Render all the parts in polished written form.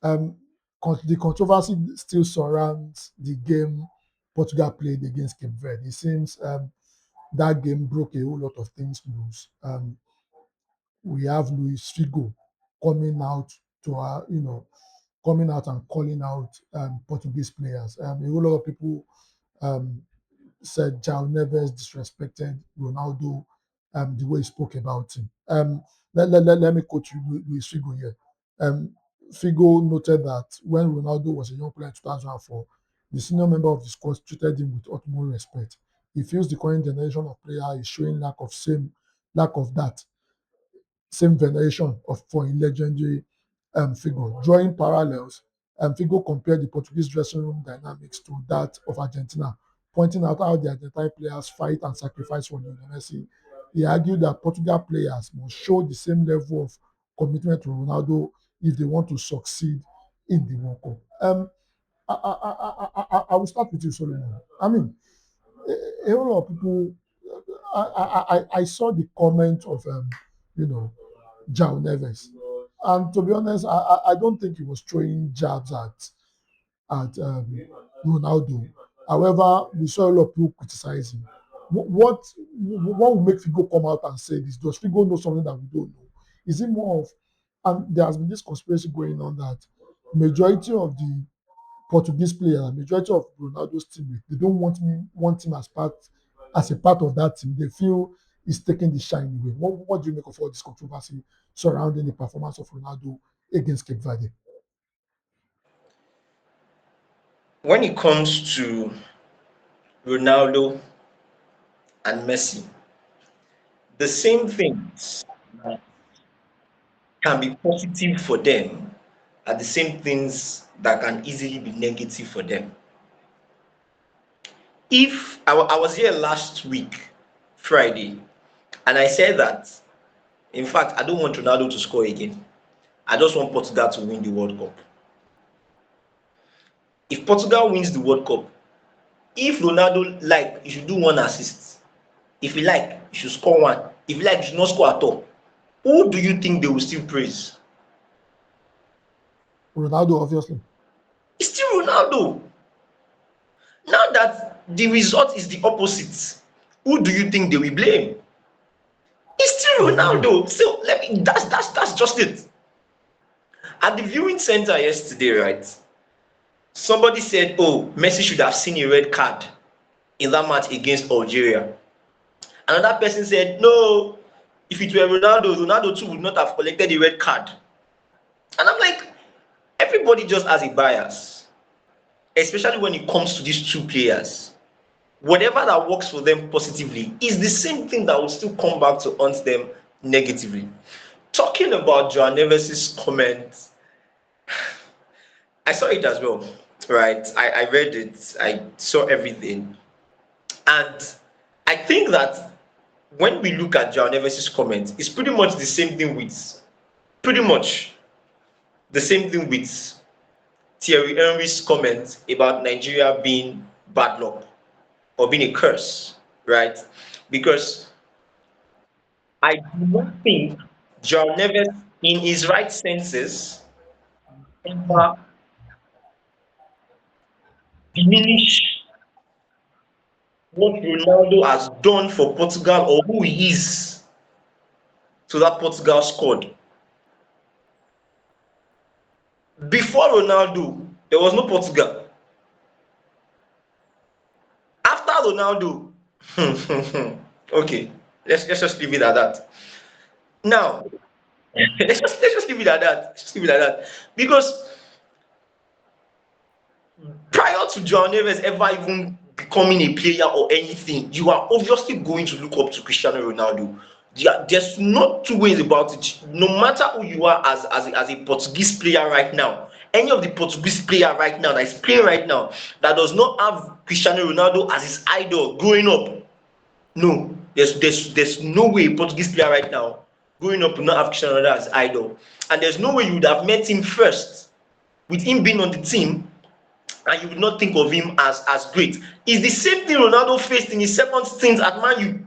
Um, the controversy still surrounds the game Portugal played against Cape Verde. It seems that game broke a whole lot of things loose. We have Luis Figo coming out to coming out and calling out Portuguese players. A whole lot of people um, said João Neves disrespected Ronaldo the way he spoke about him. Let me quote you, Luis Figo here. Um, Figo noted that when Ronaldo was a young player in 2004, the senior member of the squad treated him with utmost respect. He feels the current generation of player is showing lack of that same veneration for a legendary figure. Drawing parallels, Figo compared the Portuguese dressing room dynamics to that of Argentina, pointing out how the Argentine players fight and sacrifice for Lionel Messi. He argued that Portugal players must show the same level of commitment to Ronaldo if they want to succeed in the World Cup. I will start with you, Solomon. I mean, a whole lot of people. I saw the comment of you know João Neves. And to be honest, I don't think he was throwing jabs at Ronaldo. However, we saw a lot of people criticizing. What will make Figo come out and say this? Does Figo know something that we don't know? Is it more of, and there has been this conspiracy going on that majority of the Portuguese players, majority of Ronaldo's teammates, they don't want him as a part of that team. They feel he's taking the shine away. What do you make of all this controversy surrounding the performance of Ronaldo against Cape Verde? When it comes to Ronaldo and Messi, the same things that can be positive for them are the same things that can easily be negative for them. If I was here last week, Friday, and I said that, in fact, I don't want Ronaldo to score again. I just want Portugal to win the World Cup. If Portugal wins the World Cup, if Ronaldo like, you should do one assist. If you like, you should score one. If you like, you should not score at all. Who do you think they will still praise? Ronaldo, obviously. It's still Ronaldo. Now that the result is the opposite, who do you think they will blame? It's still Ronaldo. Ronaldo. So that's just it. At the viewing center yesterday, right? Somebody said, "Oh, Messi should have seen a red card in that match against Algeria." Another person said, "No, if it were Ronaldo, Ronaldo too would not have collected a red card." And I'm like, everybody just has a bias, especially when it comes to these two players. Whatever that works for them positively is the same thing that will still come back to haunt them negatively. Talking about João Neves' comment, I saw it as well, right? I read it, I saw everything. And I think that when we look at João Neves' comment, it's pretty much the same thing with Thierry Henry's comment about Nigeria being bad luck or being a curse, right? Because I do not think João Neves, in his right senses, ever diminish what Ronaldo has done for Portugal or who he is to that Portugal squad. Before Ronaldo, there was no Portugal. After Ronaldo, okay, let's just leave it at that. Now, let's just leave it at that. Let's just leave it at that. Because prior to João Neves ever even becoming a player or anything, you are obviously going to look up to Cristiano Ronaldo. There's not two ways about it. No matter who you are as a Portuguese player right now, any of the Portuguese player right now that is playing right now that does not have Cristiano Ronaldo as his idol growing up, no, there's no way a Portuguese player right now growing up will not have Cristiano Ronaldo as idol, and there's no way you would have met him first with him being on the team and you would not think of him as great. It's the same thing Ronaldo faced in his second stint at Man U.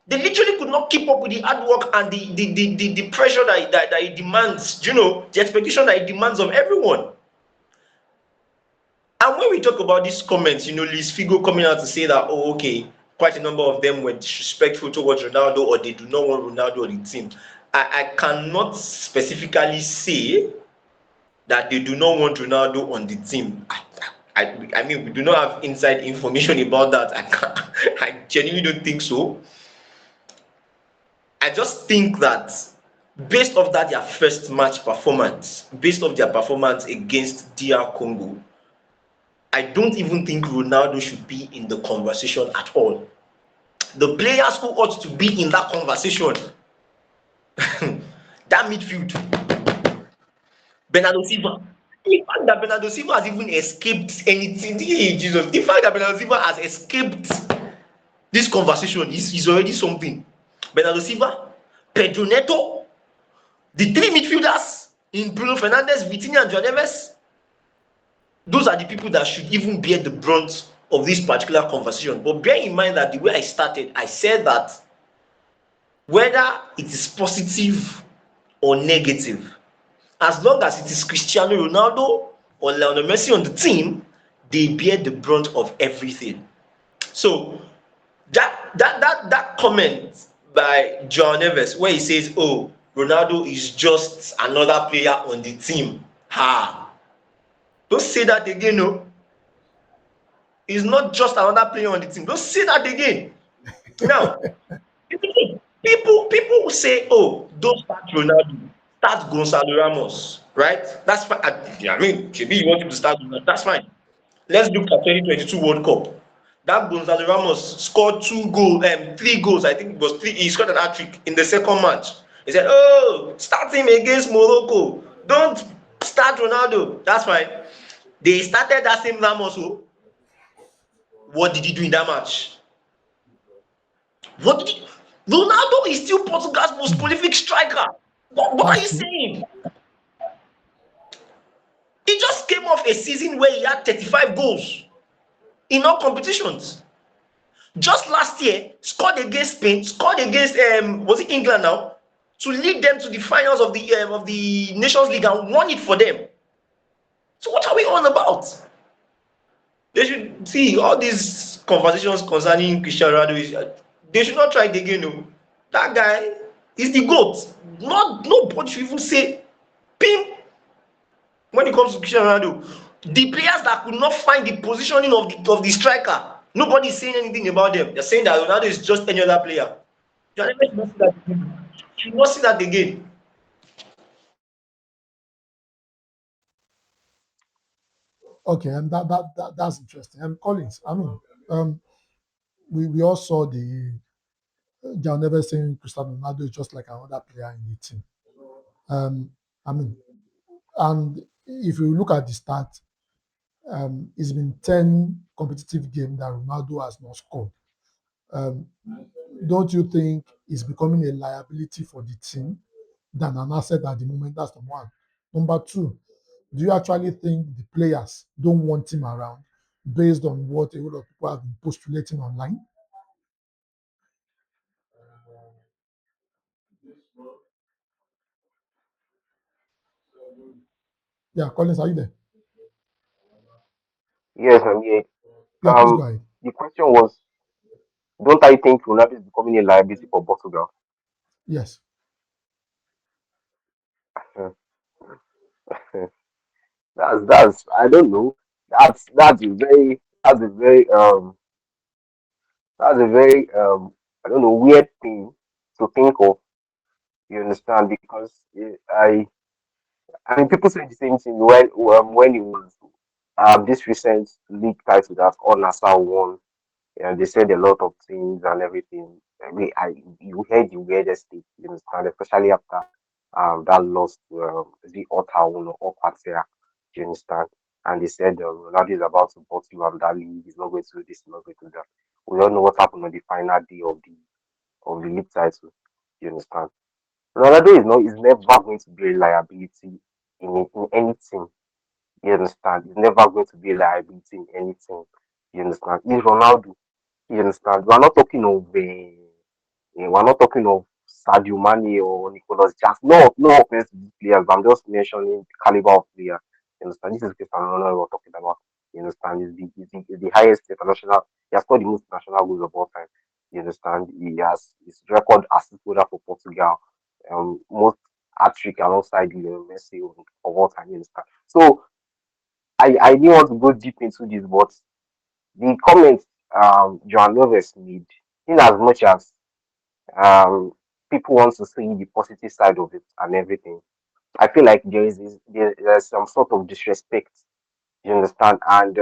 They literally could not keep up with the hard work and the pressure that it demands, the expectation that it demands of everyone. And when we talk about these comments, Luis Figo coming out to say that, oh, okay, quite a number of them were disrespectful towards Ronaldo, or they do not want Ronaldo on the team. I cannot specifically say that they do not want Ronaldo on the team. I mean, we do not have inside information about that. I genuinely don't think so. I just think that based off that their first match performance, based off their performance against DR Congo, I don't even think Ronaldo should be in the conversation at all. The players who ought to be in that conversation, that midfield, Bernardo Silva. The fact that Bernardo Silva has even escaped anything, hey, Jesus, the fact that Bernardo Silva has escaped this conversation is already something. Bernardo Silva, Pedro Neto, the three midfielders in Bruno Fernandes, Vitinha, and João Neves, those are the people that should even bear the brunt of this particular conversation. But bear in mind that the way I started, I said that whether it is positive or negative, as long as it is Cristiano Ronaldo or Lionel Messi on the team, they bear the brunt of everything. So that comment by João Neves where he says, oh, Ronaldo is just another player on the team. Don't say that again, no. He's not just another player on the team. Don't say that again. Now, people say, oh, don't start Ronaldo, start Gonzalo Ramos, right? That's fine. I mean, maybe you want him to start Ronaldo, that's fine. Let's look at 2022 World Cup. That Gonzalo Ramos scored 3 goals. I think it was 3. He scored an hat-trick in the second match. He said, oh, start him against Morocco. Don't start Ronaldo. That's fine. They started that same Ramos. What did he do in that match? What did he... Ronaldo is still Portugal's most prolific striker. What are you saying? He just came off a season where he had 35 goals in all competitions. Just last year, scored against Spain, scored against was it England now, to lead them to the finals of the Nations League and won it for them. So what are we on about? They should see all these conversations concerning Cristiano Ronaldo. They should not try it again. No. That guy is the GOAT. Nobody should even say pim when it comes to Cristiano Ronaldo. The players that could not find the positioning of the striker, nobody is saying anything about them. They're saying that Ronaldo is just any other player. You should not see that again. Okay, and that's interesting. Collins, I mean, we all saw the they'll never saying Cristiano Ronaldo is just like another player in the team. I mean, and if you look at the stat, it's been 10 competitive games that Ronaldo has not scored. Um, don't you think it's becoming a liability for the team than an asset at the moment? That's number one. Number two, do you actually think the players don't want him around based on what a lot of people have been postulating online? Yeah, Collins, are you there? Yes, I'm here. Yeah, please go ahead. The question was, don't I think Ronaldo is becoming a liability for Portugal? Yes. That's I don't know. That's a very that's a very I don't know, weird thing to think of. You understand? Because I mean people say the same thing when it was this recent league title that Al Nassr won. And they said a lot of things and everything. You heard the weirdest thing, you understand, especially after that loss to the Ottawa or Opatea, you understand? And they said Ronaldo is about to bottle on that league, he's not going to do this, he's not going to do that. We don't know what happened on the final day of the league title, you understand? Ronaldo is never going to be a liability in any team. You understand? He's never going to be a liability in anything. You understand? He's Ronaldo. You understand? We are not talking of We're not talking of Sadio Mane or Nicolas Jackson. No offense to these players, but I'm just mentioning the caliber of player. You understand? This is Cristiano Ronaldo we're talking about. You understand? He's the highest international. He has scored the most national goals of all time. You understand? He has his record assist holder for Portugal. Most hat trick alongside Messi of all time. You understand? So I didn't want to go deep into this, but the comments Joan Neves made, in as much as um people want to see the positive side of it and everything. I feel like there's some sort of disrespect, you understand, and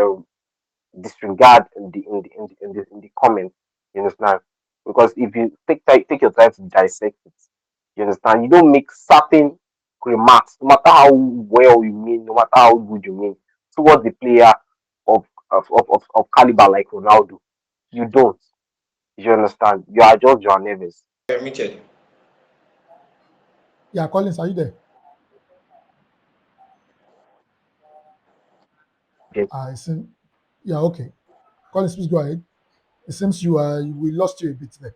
disregard in the comment, you understand, because if you take your time to dissect it, you understand, you don't make certain remarks, no matter how well you mean, no matter how good you mean, towards the player of caliber like Ronaldo. You don't. You understand? You are just Joan Neves. Permitted. Yeah, Collins, are you there? Yes, I think. Yeah, okay. Collins, please go ahead. It seems we lost you a bit there.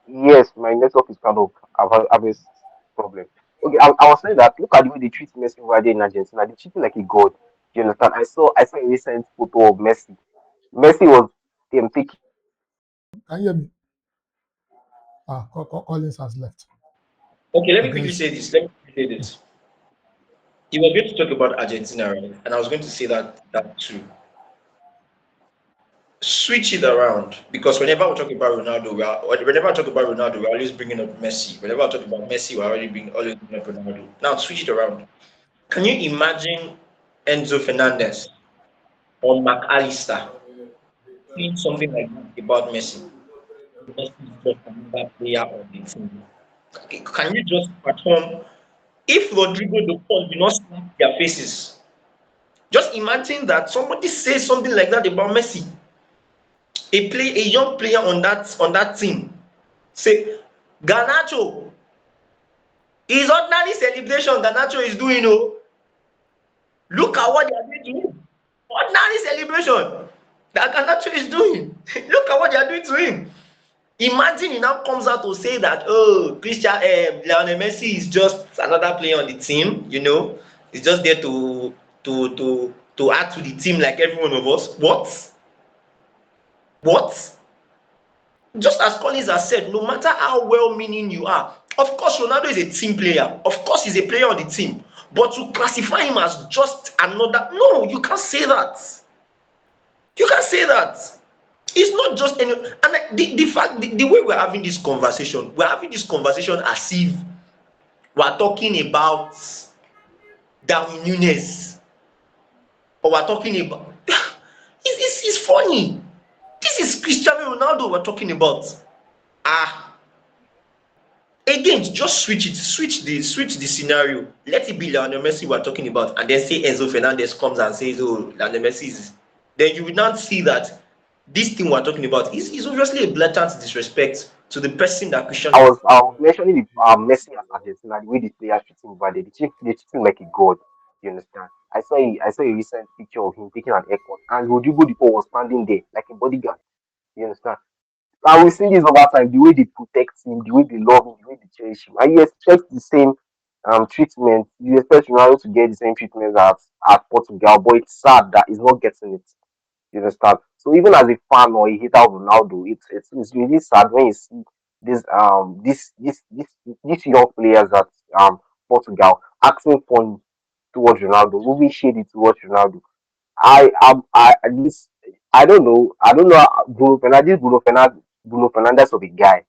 yes, my network is kind of having problem. Okay, I was saying that look at the way they treat Messi over there in Argentina. They treat him like a god. You understand? I saw a recent photo of Messi. Messi was taking Can you hear me? Collins has left. Okay, let I me quickly guess. say this. Let me quickly say this. You were going to talk about Argentina, right? And I was going to say that too. Switch it around because whenever we talk about Ronaldo, whenever I talk about Ronaldo, we're always bringing up Messi. Whenever I talk about Messi, we're always bringing up Ronaldo. Now switch it around. Can you imagine Enzo Fernandez or McAllister saying something like that about Messi? Messi is just another player on the team. Okay, can you just perform if Rodrigo de Paul did not slap their faces? Just imagine that somebody says something like that about Messi, a young player on that team. Say, Garnacho, his ordinary celebration Garnacho is doing. Oh, look at what they are doing to him. Ordinary celebration that Garnacho is doing. Look at what they are doing to him. Imagine he now comes out to say that, oh, Lionel Messi is just another player on the team. He's just there to add to the team like every one of us. What? What? Just as Collins has said, no matter how well-meaning you are, of course, Ronaldo is a team player. Of course, he's a player on the team. But to classify him as just another, no, you can't say that. You can't say that. It's not just any, and the fact, the way we're having this conversation as if we're talking about Darwin Nunes or we're talking about. It's funny. This is Cristiano Ronaldo we're talking about. Ah, again, just switch the scenario. Let it be Lionel Messi we're talking about, and then say Enzo Fernandez comes and says, "Oh, Lionel Messi is." Then you will not see that this thing we're talking about is obviously a blatant disrespect to the person that I Cristiano. was I was mentioning the Messi and Argentina, the way the players treat him over there. They treat him like a god. You understand? I saw a recent picture of him taking an airport, and Rodrigo de Paul was standing there like a bodyguard. You understand? And we've seen this over time, the way they protect him, the way they love him, the way they cherish him. And you expect the same treatment. You expect Ronaldo to get the same treatment at Portugal, but it's sad that he's not getting it. You understand? So even as a fan or a hater of Ronaldo, it's really sad when you see this these young players at Portugal acting fun towards Ronaldo, moving shady towards Ronaldo. This I don't know Bruno Fernandez of a guy.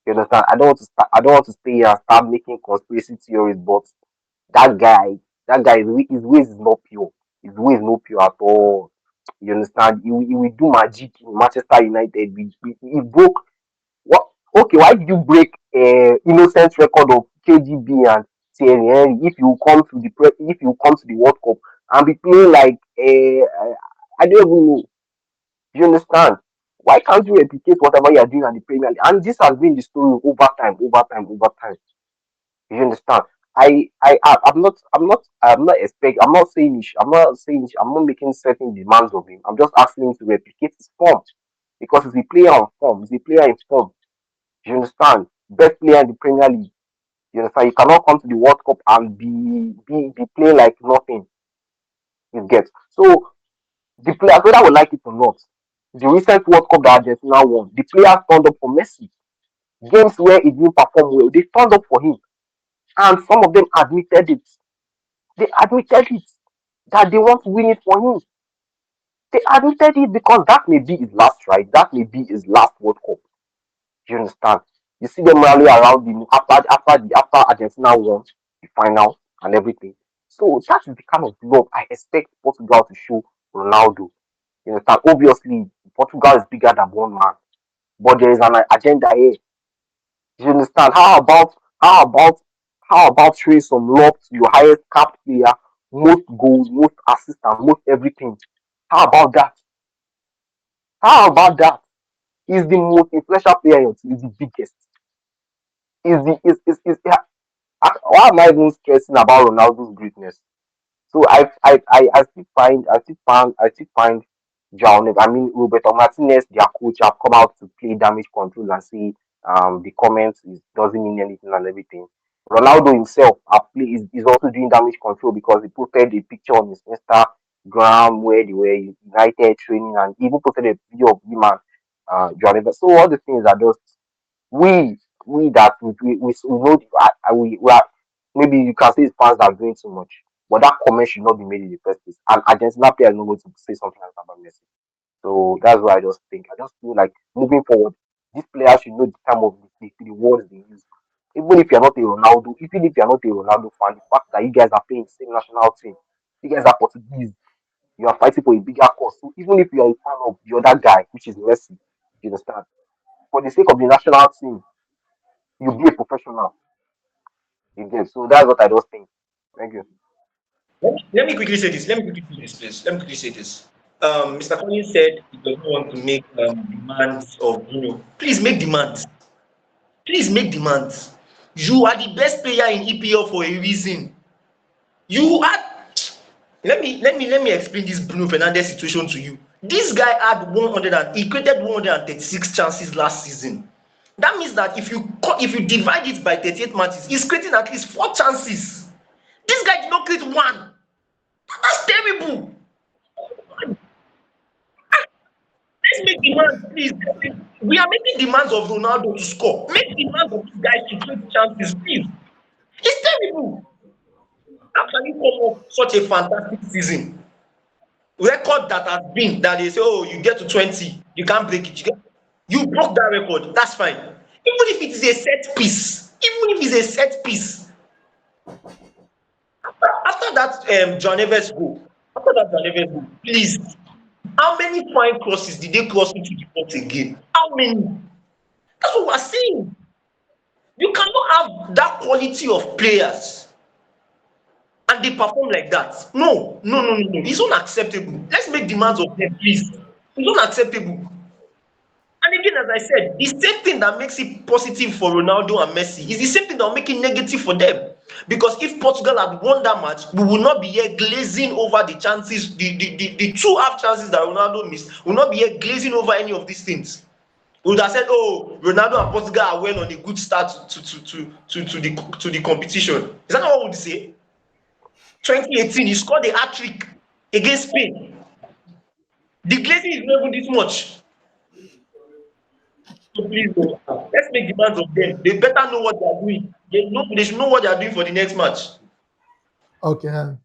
You understand? I don't want to stay here and start making conspiracy theories, but that guy that guy his ways is not pure. His ways not pure at all. You understand? He will do magic in Manchester United. He broke what? Okay, why did you break innocent record of KGB and Thierry Henry if you come to the World Cup and be playing like I don't even know. You understand? Why can't you replicate whatever you are doing at the Premier League? And this has been the story over time, over time, over time. You understand? I'm not saying I'm not making certain demands of him. I'm just asking him to replicate his form because he's a player on form. He's a player in form. You understand? Best player in the Premier League. You understand? You cannot come to the World Cup and be playing like nothing. You get. So the players, whether we like it or not, the recent World Cup that Argentina won, the players turned up for Messi. Games where he didn't perform well, they turned up for him. And some of them admitted it. They admitted it that they want to win it for him. They admitted it because that may be his last try. That may be his last World Cup. You understand? You see them rally around him after Argentina won the final and everything. So that is the kind of love I expect Portugal to show Ronaldo. You understand? Obviously, Portugal is bigger than one man, but there is an agenda here. You understand? How about showing some love to your highest cap player, most goals, most assists, and most everything? How about that? How about that? He's the most influential player in your team. He's the biggest. Why am I even stressing about Ronaldo's greatness? So I still find Roberto Martinez, their coach, have come out to play damage control and say the comments doesn't mean anything and everything. Ronaldo himself is also doing damage control because he posted a picture on his Instagram where they were united training and even posted a video of him and Joao. So all the things are just we we that we know we are, maybe you can say it's fans that are doing too much, but that comment should not be made in the first place. And Argentina players are not going to say something like that about Messi. So that's what I just think. I just feel like moving forward, these players should know the time of the words they use. Even if you're not a Ronaldo fan, the fact that you guys are playing the same national team, you guys are Portuguese, you are fighting for a bigger cause. So even if you are a fan of the other guy, which is Messi, you understand? For the sake of the national team, you be a professional. You get. So that's what I just think. Thank you. Let me quickly say this. Let me quickly say this, please. Let me quickly say this. Mr. Collins said he does not want to make demands of, please make demands. Please make demands. You are the best player in EPL for a reason. You are. Let me explain this Bruno Fernandes situation to you. This guy had 100 and he created 136 chances last season. That means that if you divide it by 38 matches, he's creating at least 4 chances. This guy did not create one. That's terrible. Let's make demands, please. We are making demands of Ronaldo to score. Make demands of these guys to create chances, please. It's terrible. How can you come up such a fantastic season? Record that has been that they say, oh, you get to 20, you can't break it. You broke that record. That's fine. Even if it is a set piece, after that John Evans goal, please, how many fine crosses did they cross into the box again? How many? That's what we're saying. You cannot have that quality of players and they perform like that. No, no, no, no, no. It's unacceptable. Let's make demands of them, please. It's unacceptable. And again, as I said, the same thing that makes it positive for Ronaldo and Messi is the same thing that will make it negative for them. Because if Portugal had won that match, we will not be here glazing over the chances, the two half chances that Ronaldo missed. We will not be here glazing over any of these things. We would have said, oh, Ronaldo and Portugal are well on a good start to the competition. Is that not what we would say? 2018, he scored a hat trick against Spain. The glazing is not even this much. So please, let's make demands of them. They better know what they are doing. They should know what they are doing for the next match. Okay.